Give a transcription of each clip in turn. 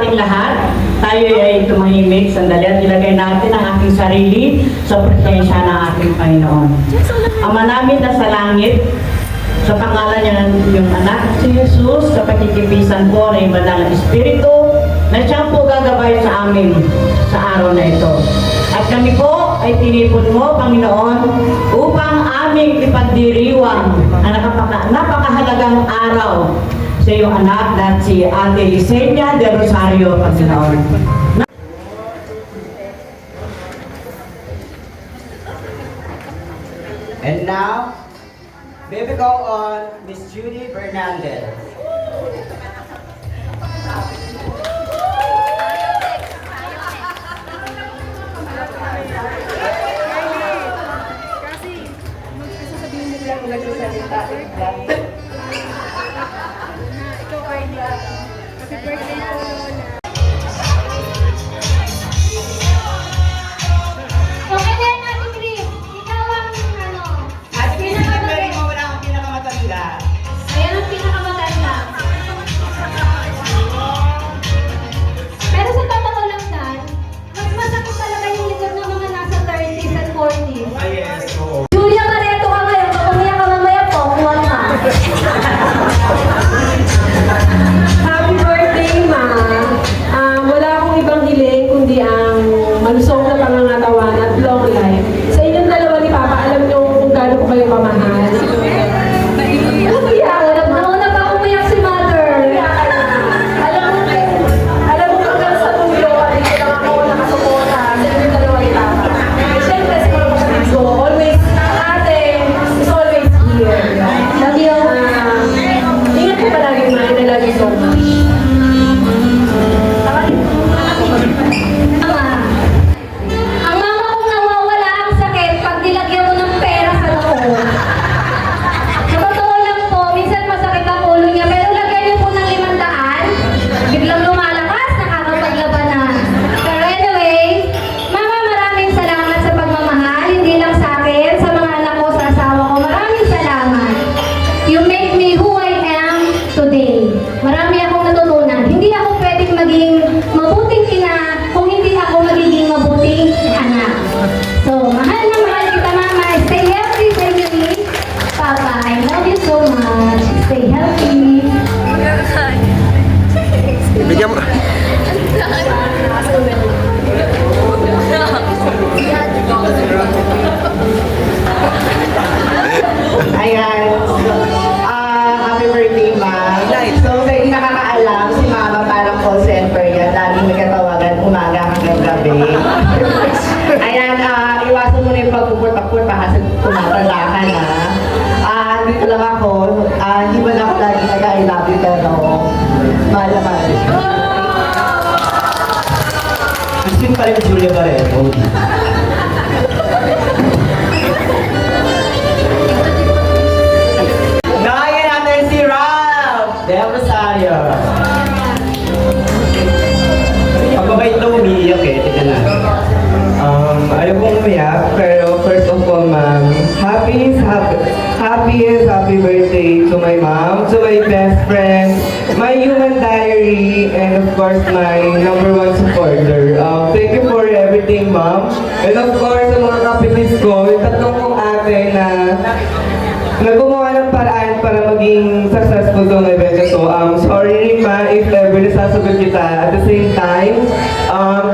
ating lahat, tayo ay tumahimik sandali at ilagay natin ang ating sarili sa presensya ng ating Panginoon. Ama namin na sa langit, sa pangalan niya ng iyong anak si Jesus, sa pakikipisan po ng Banal na Espiritu, na siyang po gagabay sa amin sa araw na ito. At kami po ay tinipon mo, Panginoon, upang aming ipagdiriwang ang napakahalagang araw sa iyong anak na si Ate Lisenia de Rosario, Panginoon. And now, may we go on Miss Judy Fernandez. Nagsasalita lang. Ikaw, Carla. Happy birthday po, Lola. Okay din, Ate Chris. Ikaw ang ano? At pinakamatanda mo, wala akong pinakamatanda. Ayan ang pinakamatanda. Pero sa totoo lang, Dan, mas masakit talaga yung likod ng mga nasa 30s and 40s. Ah, yes, oo. Julia Barreto ka ngayon. Kapag umiyak ka mamaya po, kuwan ka. Happy birthday, Ma. Wala akong ibang hiling kundi ang malusog na pangangatawan at long life. Sa inyong dalawa ni Papa, alam niyo kung gaano ko kayo kamahal. Nauna pa umiyak si Mother. Alam mo hanggang sa tulo, hindi lang ako nakasuporta sa inyong dalawa ni Papa. Siyempre, siguro ko sa video, always, ate is always here. Love you. Ingat ko palagi, Ma, and I love you so much. Ama. Ang mama kong nawawala ang sakit pag nilagyan mo ng pera sa loob. Sa totoo lang po, minsan masakit ang ulo niya, pero lagyan niyo po ng 500, biglang lumalakas, nakakapaglabanan. Pero anyway, Mama, maraming salamat sa pagmamahal, hindi lang sa akin, sa mga anak ko, sa asawa ko, maraming salamat. You make me who I am today. Marami akong natutunan. Hindi ako pwedeng maging mabuting ina kung hindi ako magiging mabuting anak. So, mahal na mahal kita, Mama. Stay healthy, baby. Papa, I love you so much. Stay healthy. Bigyan mo. Ayan. Happy birthday, Ma. So, sa hindi nakakaalam, si Mama parang call center yan. Laging may katawagan umaga hanggang gabi. Ayan, iwasan mo na yung pagpupurt-purt kasi tumatanda ka na. Dito lang ako. Hindi ba na ako lagi nag-I love you, pero mahal na mahal. Gusto pa rin Julia Barreto. Gaya natin si Ralph Del Rosario. Pagkabait na umiiyak eh, tika na. Ayaw kong umiyak, pero first of all, ma'am, happy birthday to my mom, to my best friend, my human diary, and of course, my #1 supporter. Thank you for everything, ma'am. And of course, sa mga kapitis ko, yung tatlong kong ate na gumawa ng paraan para maging successful itong event. So, sorry rin, ma, if ever nasasagot kita. At the same time,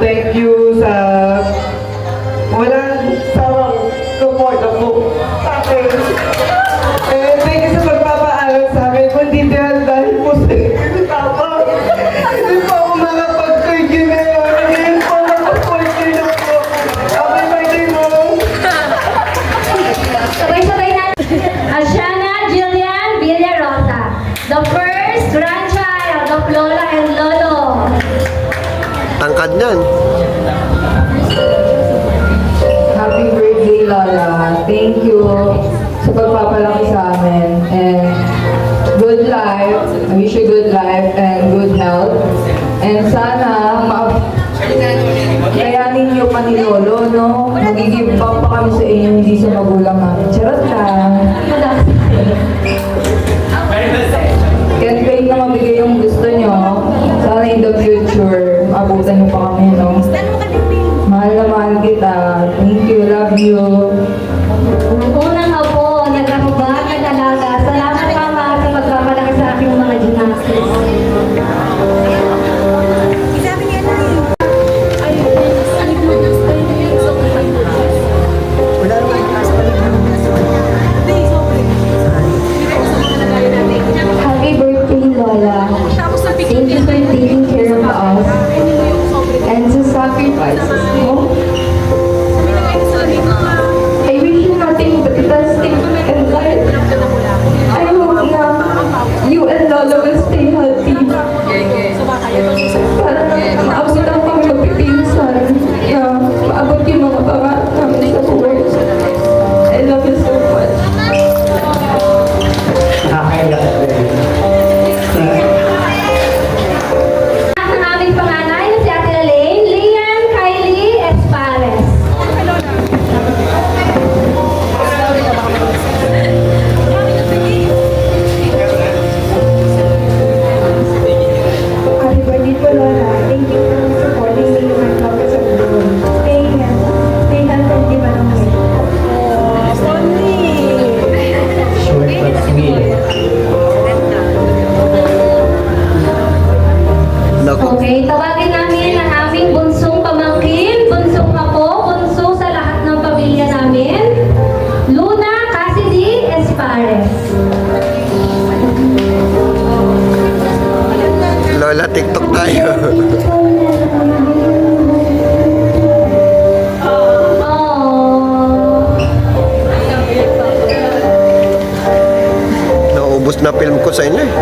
thank you sa walang sarang support ako sa akin. And thank you sa pagpapaalam sa akin. Kundi dahil po sa Papa. Hindi po ako makapag-turkey ngayon. Hindi po makapag-turkey na po. Happy birthday, Mom! Sabay-sabay natin. Asiana Jillian Villarosa, the first grandchild of Lola and Lolo. Tangkad niyan. Happy birthday, Lola. Thank you sa pagpapalaki sa amin. And good life. I wish you good life and good health. And sana kayanin niyo pa ni Lolo, no? Magiging back pa kami sa inyo, hindi sa magulang namin. Charot lang. Kaya kayo na mabigay yung gusto niyo. Sana in the future, sure maabutan mo pa kami, no? Mahal na mahal kita. Thank you, love you. Unang apo, nag-ahubad, nag-alaga. Salamat Mama sa pagpapalaki sa aking mga gymnastics. Happy birthday, Lola. Thank you for taking care of us and to sacrifices mo. I wish you nothing but the best thing in life. I hope na you and Lola will stay healthy. Para maabot ang mga magpipinsan na maabot yung mga pangarap namin sa buhay. I love you so much. Ang aming panganay na si Ate Elaine, Lian Kylie Espares. Happy birthday po, Lola. Thank you for supporting me in my progress of growth. Stay healthy ba naman? Short but sweet. Naku. Okay, tawagin namin ang aming bunsong pamangkin, bunsong apo, bunso sa lahat ng pamilya namin. Luna Cassidy Espares. Lola, TikTok tayo. Oh. Naubos na film ko sa inyo eh.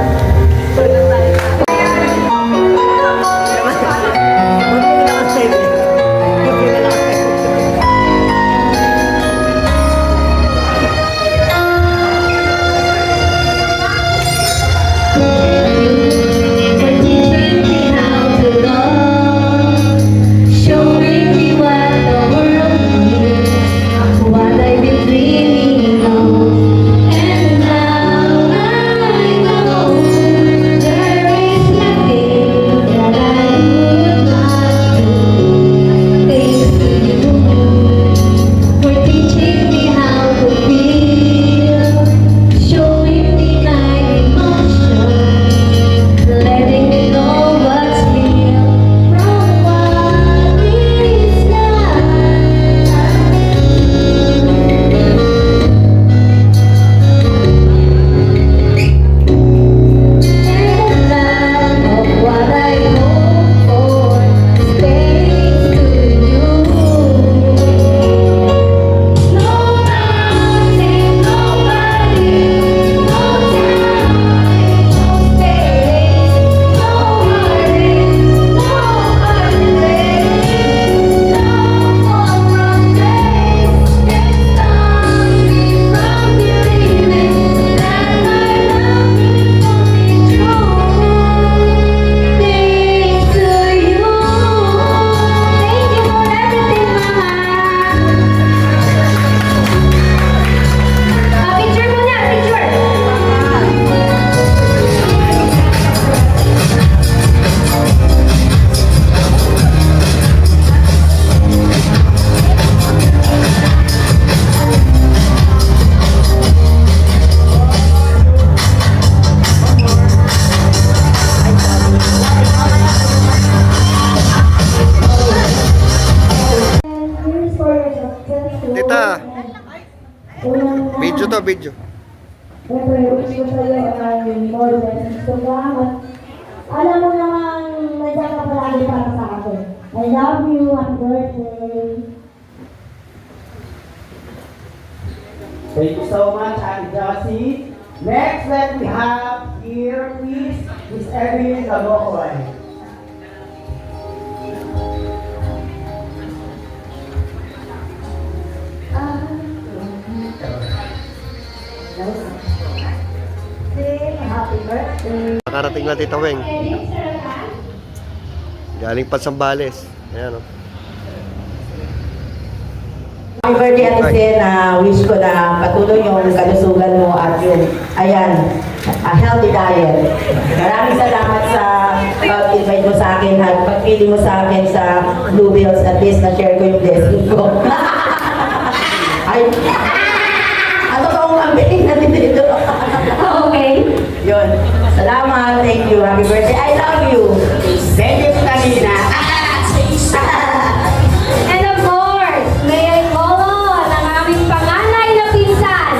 Showing me what the world needs, what I've been dreaming of, and now I know there is nothing that I would not do. Thanks to you for teaching me how to feel, showing me my emotions, letting me know what's real from what is not. And none of what I hope for stays to you. No mountain, no valley, no time, no space, no heartache, no heartache, no more from days can stop me from believing that my love is only true. Thanks to you. Thank you for everything, Mama. Picture muna, picture. Tita, video to, video. Siyempre, wish ko sa'yo ay more blessings to come. Alam mo naman, nandiyan ka palagi para sa akin. I love you, happy birthday. Thank you so much, Ate Josie. Next that we have here, please, is Evelyn Gabokoy. Happy birthday. Nakarating na Tita Weng. Galing pa Sambales. Ayan o. Happy birthday, Ate Sen. Wish ko na patuloy yung kalusugan mo at yung, ayan, a healthy diet. Maraming salamat sa pag-invite mo sa akin at pagpili mo sa akin sa Blue Bills, at least na-share ko yung blessing ko. Ay, ang totoong ambiling natin dito. Okay. Yun. Salamat. Thank you. Happy birthday. I love you. Thank you, Tamina. And of course, may I call on ang aming panganay na pinsan,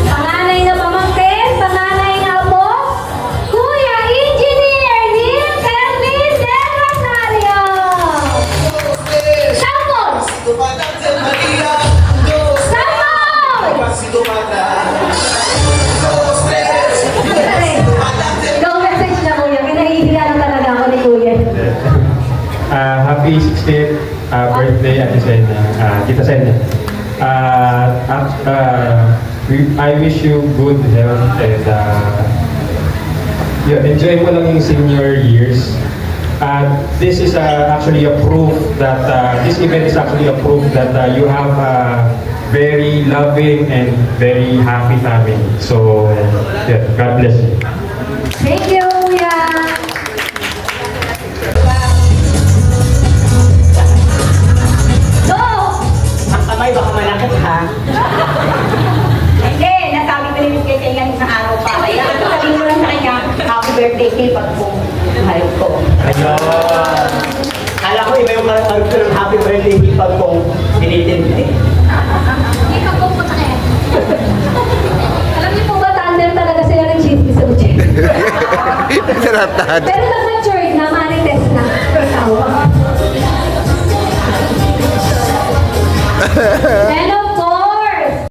panganay na pamangkin, panganay na apo, Kuya Engineer Neil Kelvin Del Rosario. Sampol! Go message na kuya, kinahihiya na talaga ako ni kuya. Happy 16th birthday, Ate Senya, Tita Senya. I wish you good health and enjoy mo lang yung senior years. This is actually a proof that this event is actually a proof that you have a very loving and very happy family. So, yeah, God bless you. Thank you, kuya. Go! Ang kamay baka malakit ha. Hindi, nasabi ko rin kay Kenya sa araw pa. Kaya sabihin mo lang sa kanya, happy birthday kay pag po mahal ko. Ayun. Kala ko iba yung marag ng happy birthday hipag kong tinitindi. Ikaw po po na Alam niyo po ba, tandem talaga sila ng chismis sa Uche? Naratad. Pero nag-matured na, manifest na. Then,